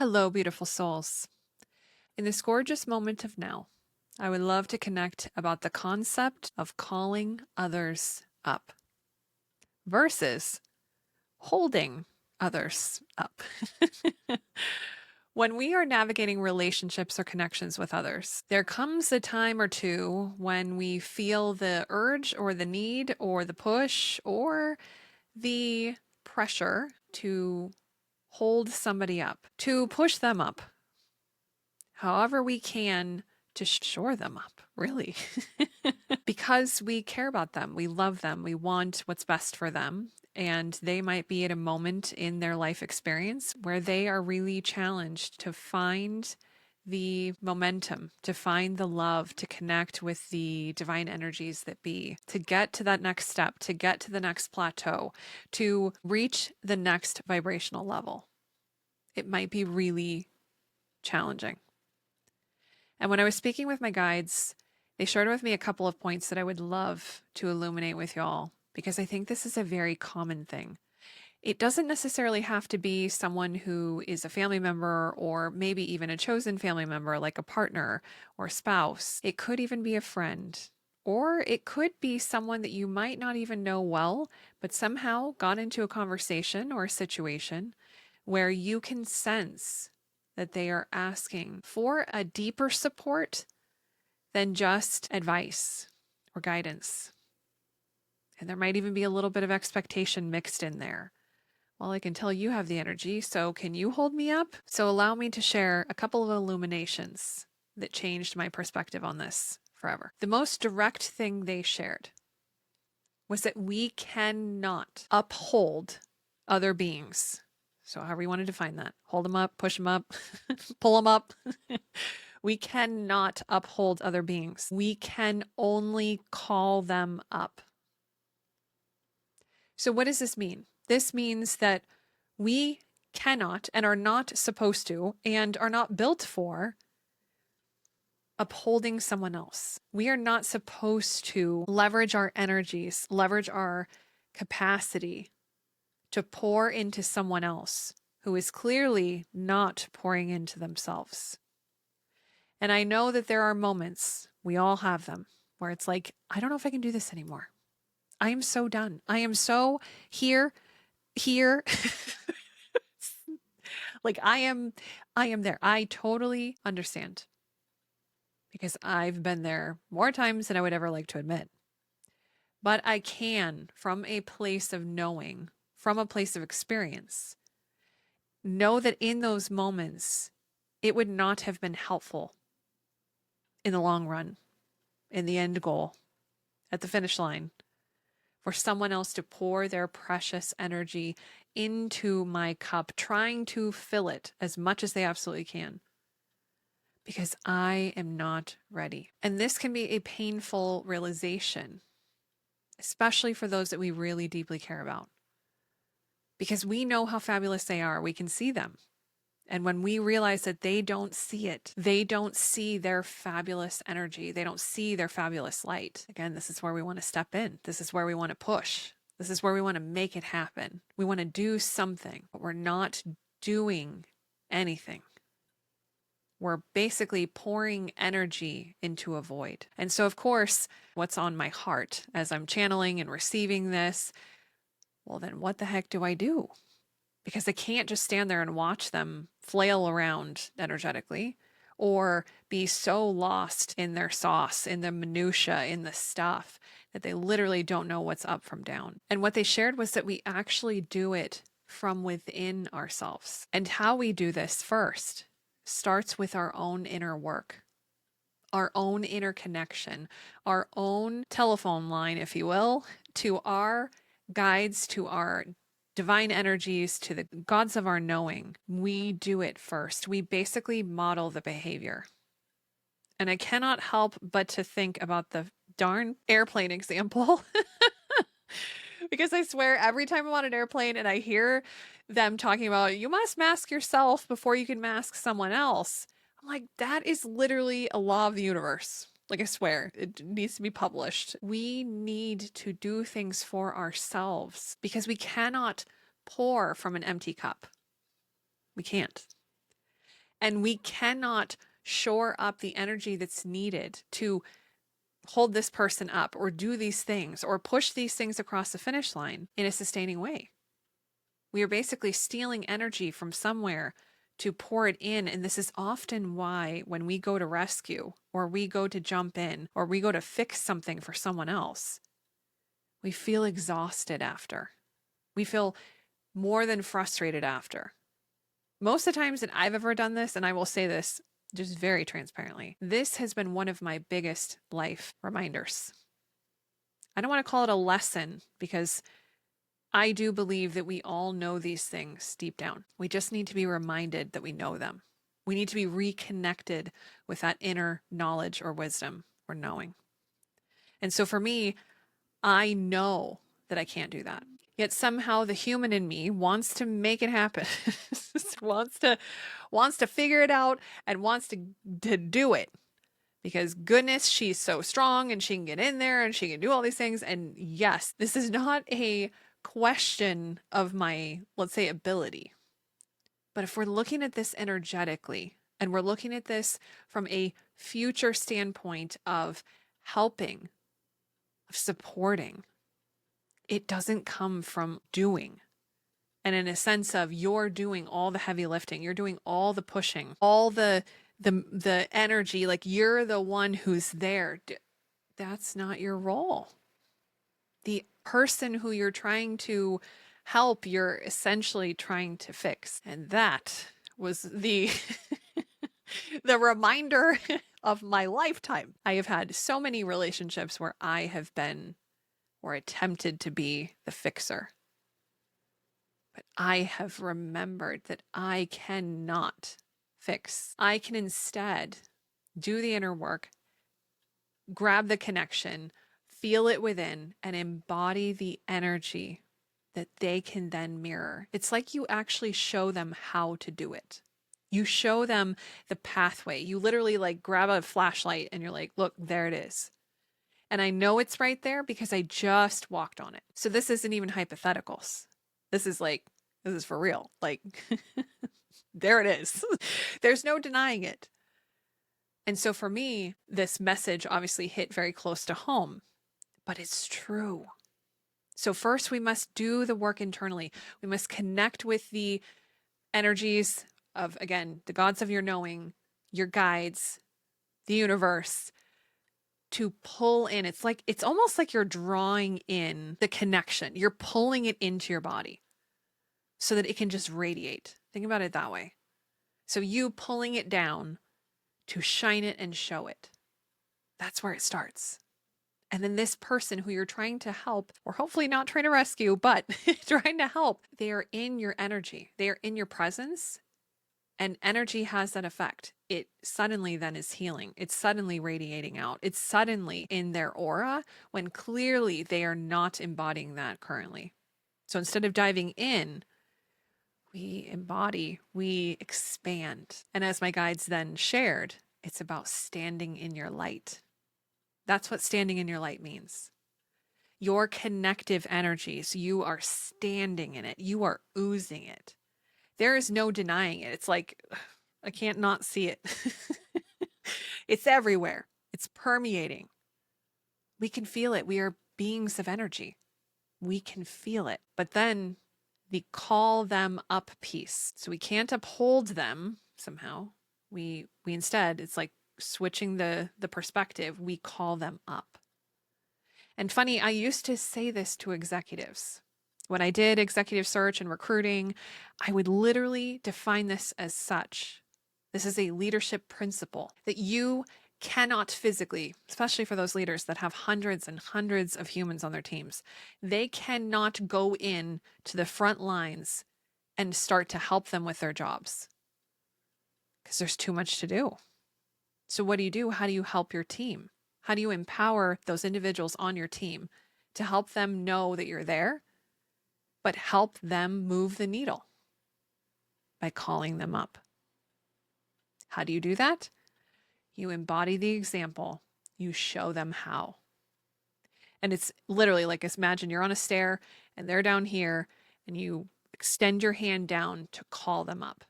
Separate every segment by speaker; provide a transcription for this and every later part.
Speaker 1: Hello, beautiful souls. In this gorgeous moment of now, I would love to connect about the concept of calling others up versus holding others up. When we are navigating relationships or connections with others, there comes a time or two when we feel the urge or the need or the push or the pressure to hold somebody up, to push them up however we can to shore them up, really. Because we care about them, we love them, we want what's best for them. And they might be at a moment in their life experience where they are really challenged to find the momentum, to find the love, to connect with the divine energies that be, to get to that next step, to get to the next plateau, to reach the next vibrational level. It might be really challenging. And when I was speaking with my guides, they shared with me a couple of points that I would love to illuminate with y'all, because I think this is a very common thing. It doesn't necessarily have to be someone who is a family member or maybe even a chosen family member, like a partner or spouse. It could even be a friend, or it could be someone that you might not even know well, but somehow got into a conversation or a situation where you can sense that they are asking for a deeper support than just advice or guidance. And there might even be a little bit of expectation mixed in there. Well, I can tell you have the energy, so can you hold me up? So allow me to share a couple of illuminations that changed my perspective on this forever. The most direct thing they shared was that we cannot uphold other beings. So however you want to define that, hold them up, push them up, pull them up. We cannot uphold other beings. We can only call them up. So what does this mean? This means that we cannot and are not supposed to and are not built for upholding someone else. We are not supposed to leverage our energies, leverage our capacity to pour into someone else who is clearly not pouring into themselves. And I know that there are moments, we all have them, where it's like, I don't know if I can do this anymore. I am so done. I am so here. Like I am there. I totally understand because I've been there more times than I would ever like to admit. But I can, from a place of knowing, from a place of experience, know that in those moments, it would not have been helpful in the long run, in the end goal, at the finish line, for someone else to pour their precious energy into my cup, trying to fill it as much as they absolutely can, because I am not ready. And this can be a painful realization, especially for those that we really deeply care about, because we know how fabulous they are. We can see them. And when we realize that they don't see it, they don't see their fabulous energy, they don't see their fabulous light. Again, this is where we want to step in. This is where we want to push. This is where we want to make it happen. We want to do something, but we're not doing anything. We're basically pouring energy into a void. And so, of course, what's on my heart as I'm channeling and receiving this, well, then what the heck do I do? Because I can't just stand there and watch them flail around energetically or be so lost in their sauce, in the minutia, in the stuff that they literally don't know what's up from down. And what they shared was that we actually do it from within ourselves. And how we do this first starts with our own inner work, our own inner connection, our own telephone line, if you will, to our guides, to our divine energies, to the gods of our knowing. We do it first. We basically model the behavior. And I cannot help but to think about the darn airplane example. Because I swear every time I'm on an airplane and I hear them talking about, you must mask yourself before you can mask someone else, I'm like, that is literally a law of the universe. Like, I swear, it needs to be published. We need to do things for ourselves because we cannot pour from an empty cup. We can't. And we cannot shore up the energy that's needed to hold this person up or do these things or push these things across the finish line in a sustaining way. We are basically stealing energy from somewhere to pour it in. And this is often why when we go to rescue or we go to jump in or we go to fix something for someone else, we feel exhausted after. We feel more than frustrated after. Most of the times that I've ever done this, and I will say this just very transparently, this has been one of my biggest life reminders. I don't want to call it a lesson because I do believe that we all know these things deep down. We just need to be reminded that we know them. We need to be reconnected with that inner knowledge or wisdom or knowing. And so for me, I know that I can't do that. Yet somehow the human in me wants to make it happen. wants to figure it out and wants to do it. Because goodness, she's so strong and she can get in there and she can do all these things. And yes, this is not a question of my, let's say, ability. But if we're looking at this energetically and we're looking at this from a future standpoint of helping, of supporting, it doesn't come from doing. And in a sense of you're doing all the heavy lifting, you're doing all the pushing, all the energy, like you're the one who's there. That's not your role. The person who you're trying to help, you're essentially trying to fix. And that was the the reminder of my lifetime. I have had so many relationships where I have been or attempted to be the fixer. But I have remembered that I cannot fix. I can instead do the inner work, grab the connection, feel it within, and embody the energy that they can then mirror. It's like you actually show them how to do it. You show them the pathway. You literally like grab a flashlight and you're like, look, there it is. And I know it's right there because I just walked on it. So this isn't even hypotheticals. This is for real. Like, there it is. There's no denying it. And so for me, this message obviously hit very close to home, but it's true. So first we must do the work internally. We must connect with the energies of, again, the gods of your knowing, your guides, the universe, to pull in. It's almost like you're drawing in the connection. You're pulling it into your body so that it can just radiate. Think about it that way. So you pulling it down to shine it and show it. That's where it starts. And then this person who you're trying to help, or hopefully not trying to rescue, but trying to help, they are in your energy. They are in your presence. And energy has that effect. It suddenly then is healing. It's suddenly radiating out. It's suddenly in their aura when clearly they are not embodying that currently. So instead of diving in, we embody, we expand. And as my guides then shared, it's about standing in your light. That's what standing in your light means. Your connective energies, you are standing in it. You are oozing it. There is no denying it. It's like, I can't not see it. It's everywhere. It's permeating. We can feel it. We are beings of energy. We can feel it. But then the call them up piece. So we can't uphold them somehow. We instead, it's like switching the perspective. We call them up. And funny, I used to say this to executives. When I did executive search and recruiting, I would literally define this as such. This is a leadership principle that you cannot physically, especially for those leaders that have hundreds and hundreds of humans on their teams, they cannot go in to the front lines and start to help them with their jobs because there's too much to do. So what do? How do you help your team? How do you empower those individuals on your team to help them know that you're there, but help them move the needle by calling them up? How do you do that? You embody the example. You show them how. And it's literally like, imagine you're on a stair and they're down here and you extend your hand down to call them up.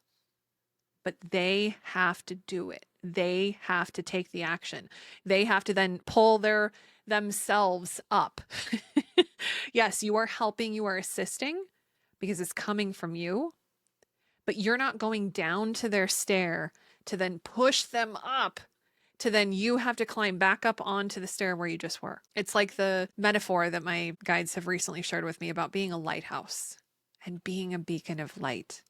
Speaker 1: but they have to do it. They have to take the action. They have to then pull themselves up. Yes, you are helping, you are assisting because it's coming from you, but you're not going down to their stair to then push them up to then you have to climb back up onto the stair where you just were. It's like the metaphor that my guides have recently shared with me about being a lighthouse and being a beacon of light.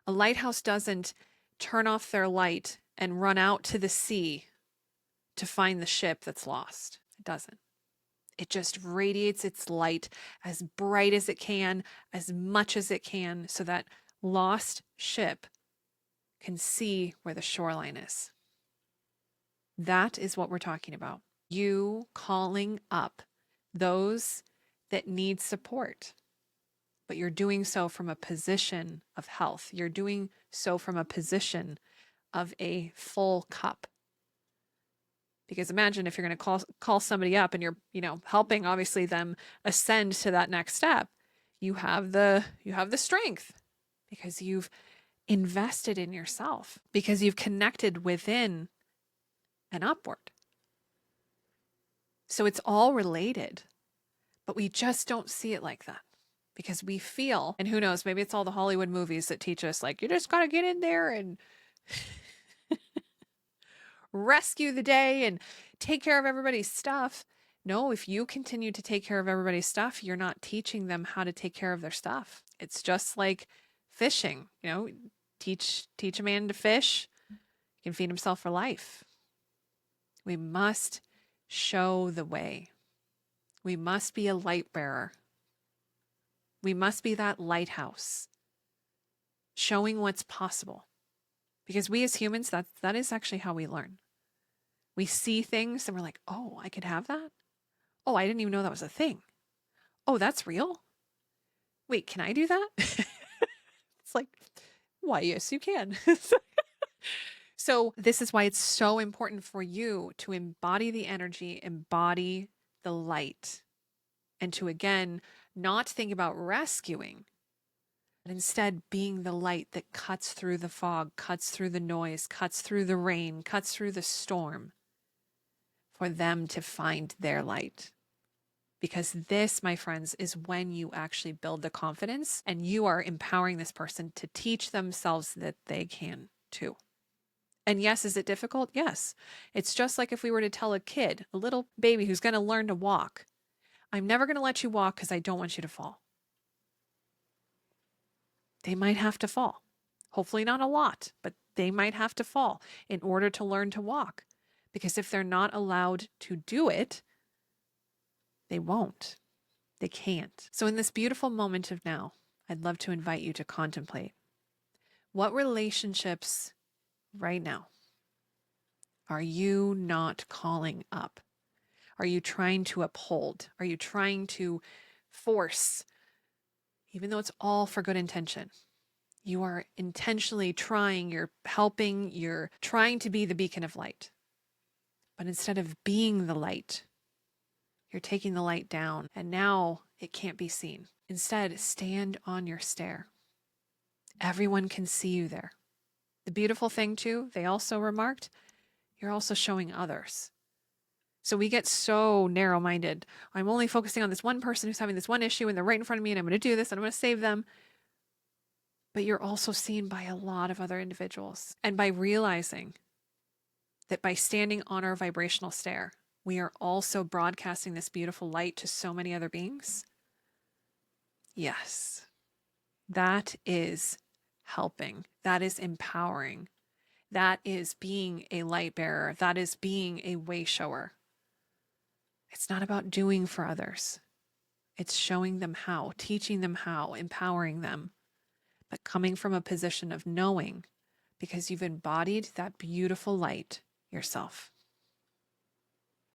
Speaker 1: A lighthouse doesn't turn off their light and run out to the sea to find the ship that's lost. It doesn't. It just radiates its light as bright as it can, as much as it can, so that lost ship can see where the shoreline is. That is what we're talking about. You calling up those that need support, but you're doing so from a position of health. You're doing so from a position of a full cup. Because imagine if you're going to call somebody up and you're, helping obviously them ascend to that next step. You have the strength because you've invested in yourself, because you've connected within and upward. So it's all related, but we just don't see it like that because we feel, and who knows, maybe it's all the Hollywood movies that teach us like, you just got to get in there and rescue the day and take care of everybody's stuff. No, if you continue to take care of everybody's stuff, you're not teaching them how to take care of their stuff. It's just like fishing, teach a man to fish, he can feed himself for life. We must show the way. We must be a light bearer. We must be that lighthouse, showing what's possible. Because we as humans, that is actually how we learn. We see things and we're like, oh, I could have that? Oh, I didn't even know that was a thing. Oh, that's real? Wait, can I do that? It's like, why, yes, you can. So this is why it's so important for you to embody the energy, embody the light, and to, again, not think about rescuing, but instead being the light that cuts through the fog, cuts through the noise, cuts through the rain, cuts through the storm for them to find their light. Because this, my friends, is when you actually build the confidence and you are empowering this person to teach themselves that they can too. And yes, is it difficult? Yes. It's just like if we were to tell a kid, a little baby who's going to learn to walk, I'm never going to let you walk because I don't want you to fall. They might have to fall. Hopefully not a lot, but they might have to fall in order to learn to walk. Because if they're not allowed to do it, they won't. They can't. So in this beautiful moment of now, I'd love to invite you to contemplate what relationships right now are you not calling up? Are you trying to uphold? Are you trying to force? Even though it's all for good intention, you are intentionally trying, you're helping, you're trying to be the beacon of light. But instead of being the light, you're taking the light down and now it can't be seen. Instead, stand on your stair. Everyone can see you there. The beautiful thing too, they also remarked, you're also showing others. So we get so narrow-minded. I'm only focusing on this one person who's having this one issue and they're right in front of me and I'm going to do this and I'm going to save them. But you're also seen by a lot of other individuals. And by realizing that by standing on our vibrational stair, we are also broadcasting this beautiful light to so many other beings. Yes, that is helping. That is empowering. That is being a light bearer. That is being a way shower. It's not about doing for others. It's showing them how, teaching them how, empowering them, but coming from a position of knowing because you've embodied that beautiful light yourself.